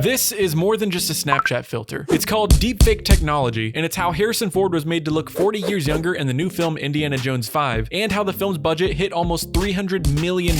This is more than just a Snapchat filter. It's called deepfake technology, and it's how Harrison Ford was made to look 40 years younger in the new film Indiana Jones 5, and how the film's budget hit almost $300 million.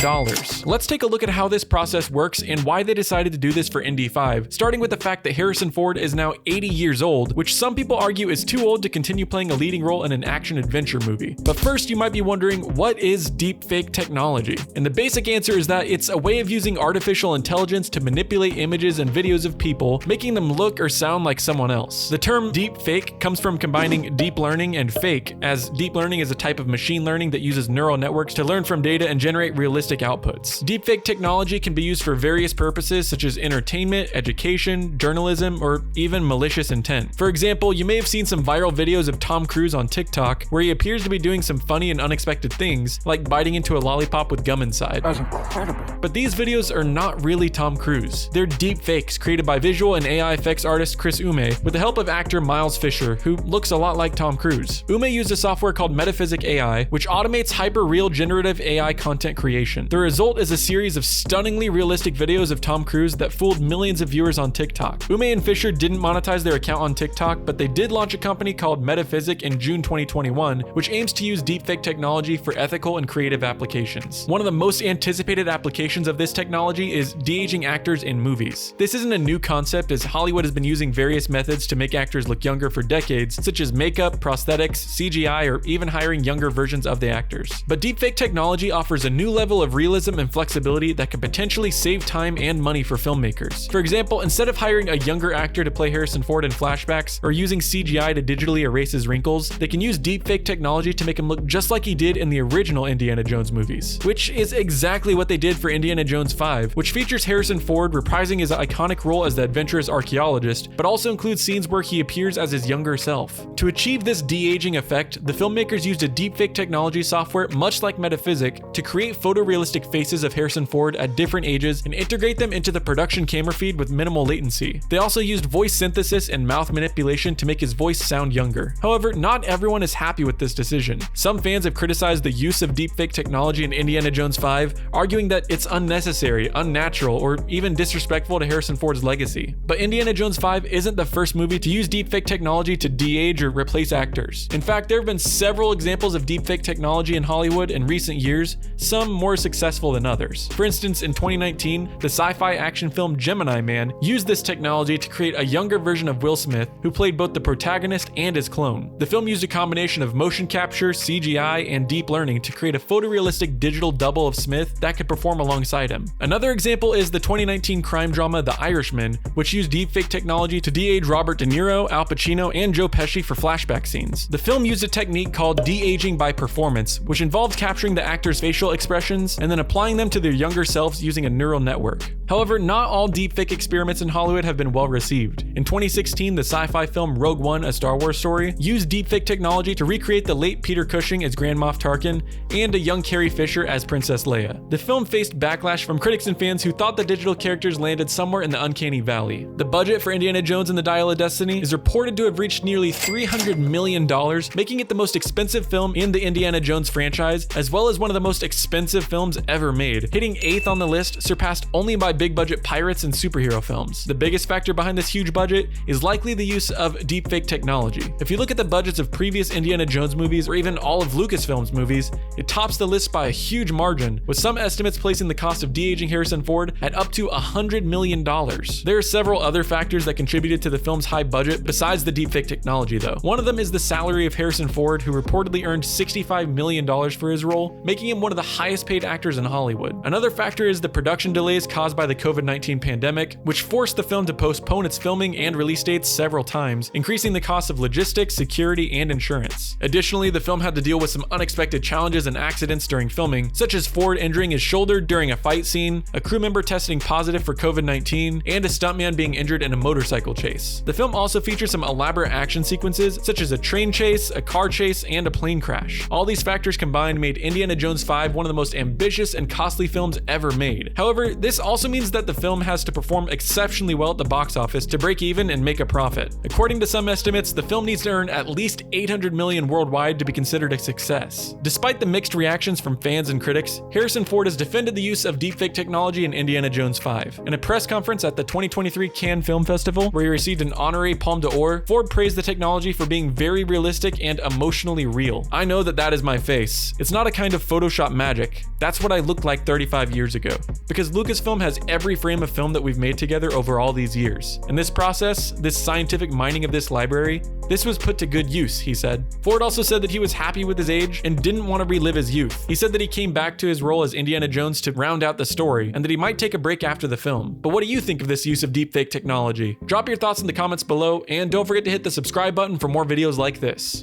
Let's take a look at how this process works and why they decided to do this for Indy 5, starting with the fact that Harrison Ford is now 80 years old, which some people argue is too old to continue playing a leading role in an action-adventure movie. But first, you might be wondering, what is deepfake technology? And the basic answer is that it's a way of using artificial intelligence to manipulate images and videos of people, making them look or sound like someone else. The term deepfake comes from combining deep learning and fake, as deep learning is a type of machine learning that uses neural networks to learn from data and generate realistic outputs. Deepfake technology can be used for various purposes such as entertainment, education, journalism, or even malicious intent. For example, you may have seen some viral videos of Tom Cruise on TikTok where he appears to be doing some funny and unexpected things, like biting into a lollipop with gum inside. That's incredible. But these videos are not really Tom Cruise. They're deepfakes created by visual and AI effects artist Chris Ume with the help of actor Miles Fisher, who looks a lot like Tom Cruise. Ume used a software called Metaphysic.ai, which automates hyper-real generative AI content creation. The result is a series of stunningly realistic videos of Tom Cruise that fooled millions of viewers on TikTok. Ume and Fisher didn't monetize their account on TikTok, but they did launch a company called Metaphysic in June 2021, which aims to use deepfake technology for ethical and creative applications. One of the most anticipated applications of this technology is de-aging actors in movies. This isn't a new concept, as Hollywood has been using various methods to make actors look younger for decades, such as makeup, prosthetics, CGI, or even hiring younger versions of the actors. But deepfake technology offers a new level of realism and flexibility that can potentially save time and money for filmmakers. For example, instead of hiring a younger actor to play Harrison Ford in flashbacks or using CGI to digitally erase his wrinkles, they can use deepfake technology to make him look just like he did in the original Indiana Jones movies, which is exactly what they did for Indiana Jones 5, which features Harrison Ford reprising his iconic role as the adventurous archaeologist, but also includes scenes where he appears as his younger self. To achieve this de-aging effect, the filmmakers used a deepfake technology software much like Metaphysic to create photorealistic faces of Harrison Ford at different ages and integrate them into the production camera feed with minimal latency. They also used voice synthesis and mouth manipulation to make his voice sound younger. However, not everyone is happy with this decision. Some fans have criticized the use of deepfake technology in Indiana Jones 5, arguing that it's unnecessary, unnatural, or even disrespectful to Harrison Ford's legacy. But Indiana Jones 5 isn't the first movie to use deepfake technology to de-age or replace actors. In fact, there have been several examples of deepfake technology in Hollywood in recent years, some more successful than others. For instance, in 2019, the sci-fi action film Gemini Man used this technology to create a younger version of Will Smith, who played both the protagonist and his clone. The film used a combination of motion capture, CGI, and deep learning to create a photorealistic digital double of Smith that could perform alongside him. Another example is the 2019 crime drama The Irishman, which used deepfake technology to de-age Robert De Niro, Al Pacino, and Joe Pesci for flashback scenes. The film used a technique called de-aging by performance, which involved capturing the actors' facial expressions and then applying them to their younger selves using a neural network. However, not all deepfake experiments in Hollywood have been well received. In 2016, the sci-fi film Rogue One: A Star Wars Story used deepfake technology to recreate the late Peter Cushing as Grand Moff Tarkin and a young Carrie Fisher as Princess Leia. The film faced backlash from critics and fans who thought the digital characters landed somewhere in the uncanny valley. The budget for Indiana Jones and the Dial of Destiny is reported to have reached nearly $300 million, making it the most expensive film in the Indiana Jones franchise, as well as one of the most expensive films ever made, hitting 8th on the list, surpassed only by big-budget pirates and superhero films. The biggest factor behind this huge budget is likely the use of deepfake technology. If you look at the budgets of previous Indiana Jones movies, or even all of Lucasfilm's movies, it tops the list by a huge margin, with some estimates placing the cost of de-aging Harrison Ford at up to $100 million. There are several other factors that contributed to the film's high budget besides the deepfake technology, though. One of them is the salary of Harrison Ford, who reportedly earned $65 million for his role, making him one of the highest paid actors in Hollywood. Another factor is the production delays caused by the COVID-19 pandemic, which forced the film to postpone its filming and release dates several times, increasing the cost of logistics, security, and insurance. Additionally, the film had to deal with some unexpected challenges and accidents during filming, such as Ford injuring his shoulder during a fight scene, a crew member testing positive for COVID-19, and a stuntman being injured in a motorcycle chase. The film also features some elaborate action sequences, such as a train chase, a car chase, and a plane crash. All these factors combined made Indiana Jones 5 one of the most ambitious and costly films ever made. However, this also means that the film has to perform exceptionally well at the box office to break even and make a profit. According to some estimates, the film needs to earn at least $800 million worldwide to be considered a success. Despite the mixed reactions from fans and critics, Harrison Ford has defended the use of deepfake technology in Indiana Jones 5. In a press conference at at the 2023 Cannes Film Festival, where he received an honorary Palme d'Or, Ford praised the technology for being very realistic and emotionally real. I know that is my face. It's not a kind of Photoshop magic. That's what I looked like 35 years ago. Because Lucasfilm has every frame of film that we've made together over all these years. And this process, this scientific mining of this library, this was put to good use, he said. Ford also said that he was happy with his age and didn't want to relive his youth. He said that he came back to his role as Indiana Jones to round out the story, and that he might take a break after the film. But what do you think of this use of deepfake technology? Drop your thoughts in the comments below, and don't forget to hit the subscribe button for more videos like this.